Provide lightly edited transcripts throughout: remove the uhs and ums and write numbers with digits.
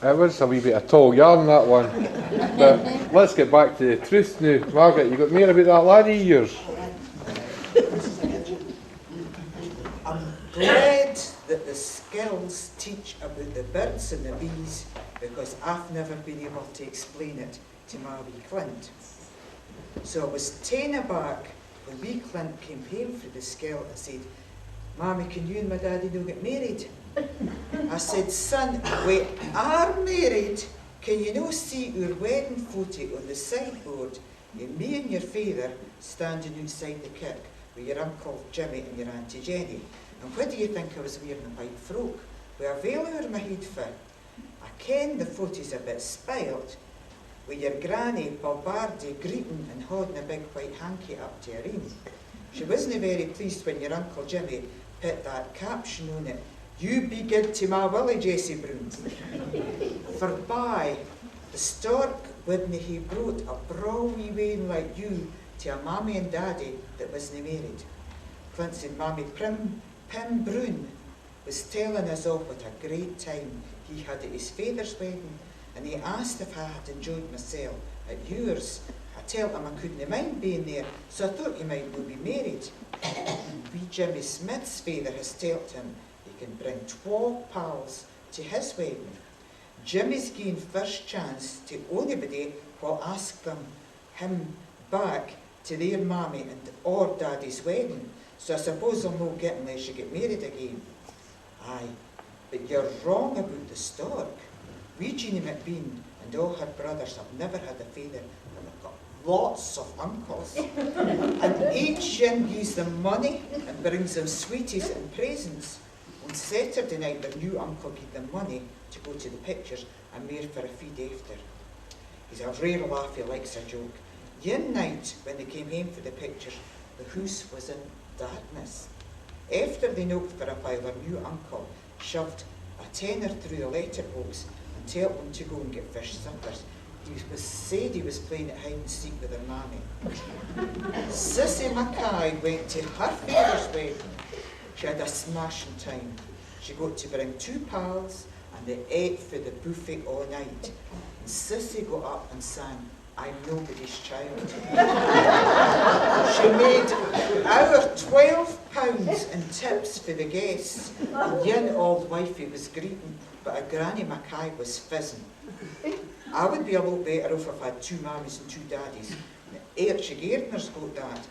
It was a wee bit of tall yarn, that one. But let's get back to the truth now. Margaret, you got more about that laddie of yours? I'm glad that the skills teach about the birds and the bees, because I've never been able to explain it to my wee Clint. So I was taken aback when wee Clint came home from the skill and said, "Mammy, can you and my daddy no get married?" I said, "Son, we are married. Can you no see our wedding photo on the sideboard? And me and your father standing outside the kirk with your Uncle Jimmy and your Auntie Jenny. And what do you think I was wearing a white frock with a veil over my head for? I ken the photo's a bit spoilt, with your granny Balbardi greeting and holding a big white hanky up to her ear. She wasn't very pleased when your Uncle Jimmy put that caption on it, 'You be good to my Willie, Jessie Brown.' For by the stork wouldn't he brought a braw wee wean like you to a mammy and daddy that wasn't married." Clint said, "Mammy, Pim Brown was telling us all what a great time he had at his father's wedding, and he asked if I had enjoyed myself at yours. I told him I couldn't mind being there, so I thought you might well be married. Wee Jimmy Smith's father has told him he can bring 12 pals to his wedding. Jimmy's given first chance to anybody who'll ask him back to their mammy and or daddy's wedding, so I suppose I'll not get unless you get married again." "Aye, but you're wrong about the stork. Wee Jeannie McBean and all her brothers have never had a father, and they've got lots of uncles. And each one gives them money and brings them sweeties and presents. On Saturday night, their new uncle gave them money to go to the pictures and more for a feed after. He's a rare laugh, he likes a joke. One night, when they came home for the pictures, the house was in darkness. After they knocked for a while, their new uncle shoved a tenner through the letterbox and told them to go and get fish suppers. He said he was playing at hide and seek with her mammy. Sissy Mackay went to her father's wedding. She had a smashing time. She got to bring 2 pals and they ate for the buffet all night. And Sissy got up and sang, "I'm nobody's child." She made our £12 in tips for the guests. And yon old wifey was greeting, but a Granny Mackay was fizzing. I would be a lot better off if I had 2 mammies and 2 daddies. Archie Gardner's got that.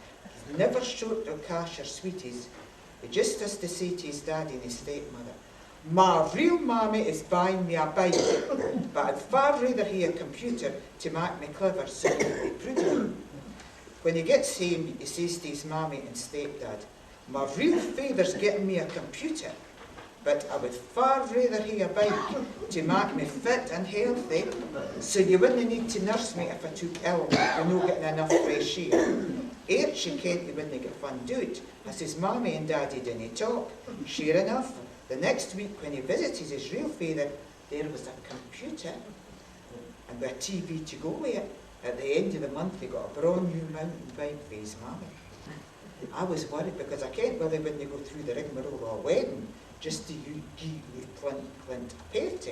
He's never short of cash or sweeties. He just has to say to his daddy and his stepmother, "My real mammy is buying me a bike, but I'd far rather have a computer to make me clever so he'll be proud of me." When he gets home, he says to his mammy and stepdad, "My real father's getting me a computer, but I would far rather have a bike to make me fit and healthy, so you wouldn't need to nurse me if I took ill for not getting enough fresh air." Archie Kent he wouldn't get fun do it, as his mammy and daddy didn't talk. Sure enough, the next week when he visited his real father, there was a computer and with a TV to go with it. At the end of the month, he got a brand new mountain bike for his mammy. I was worried because I can't whether when they go through the rigmarole of a wedding just to give Clint a party.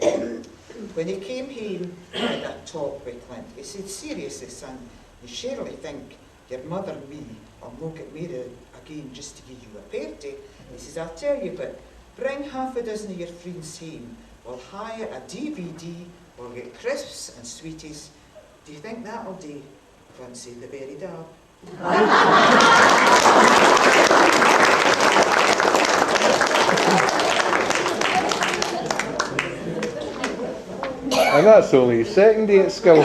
When he came home, I had a talk with Clint. He said, "Seriously, son, you surely think your mother and me will not get married again just to give you a party?" He says, "I'll tell you what, bring half a dozen of your friends home. We'll hire a DVD, we'll get crisps and sweeties. Do you think that'll do?" Clint said, "The very dab." And that's only his second day at school.